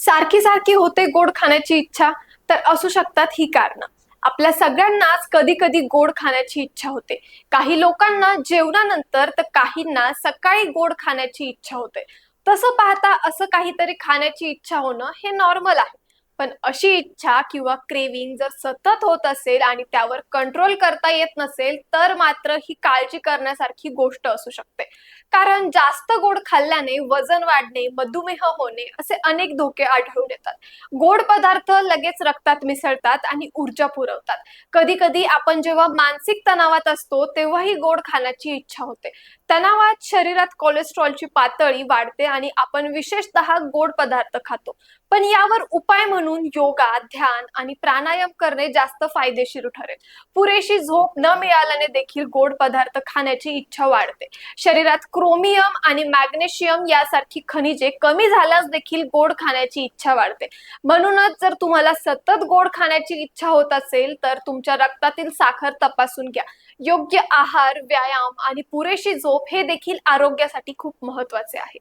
सारखी सारखी होते गोड खाण्याची इच्छा, तर असू शकतात ही कारणं. आपल्या सगळ्यांनाच कधी कधी गोड खाण्याची इच्छा होते. काही लोकांना जेवणानंतर तर काहींना सकाळी गोड खाण्याची इच्छा होते. तसं पाहता असं काहीतरी खाण्याची इच्छा होणं हे नॉर्मल आहे. पण अशी इच्छा किंवा क्रेविंग जर सतत होत असेल आणि त्यावर कंट्रोल करता येत नसेल, तर मात्र ही काळजी करण्यासारखी गोष्ट असू शकते. कारण जास्त गोड खाल्ल्याने वजन वाढणे, मधुमेह होणे असे अनेक धोके आढळून येतात. गोड पदार्थ लगेच रक्तात मिसळतात आणि ऊर्जा पुरवतात. कधी-कधी आपण जेव्हा मानसिक तणावात असतो, तेव्हाही गोड खाण्याची इच्छा होते. तणावात शरीरात कोलेस्ट्रॉलची पातळी वाढते आणि आपण विशेषतः गोड पदार्थ खातो. पण यावर उपाय म्हणून योगा, ध्यान आणि प्राणायाम करणे जास्त फायदेशीर ठरेल. पुरेशी झोप न मिळाल्याने देखील गोड पदार्थ खाण्याची इच्छा वाढते. शरीरात क्रोमियम आणि मॅग्नेशियम यासारखी खनिजे कमी झाल्यास देखील गोड खाण्याची इच्छा वाढते. म्हणूनच जर तुम्हाला सतत गोड खाण्याची इच्छा होत असेल, तर तुमच्या रक्तातील साखर तपासून घ्या. योग्य आहार, व्यायाम आणि पुरेशी झोप हे देखील आरोग्यासाठी खूप महत्त्वाचे आहे.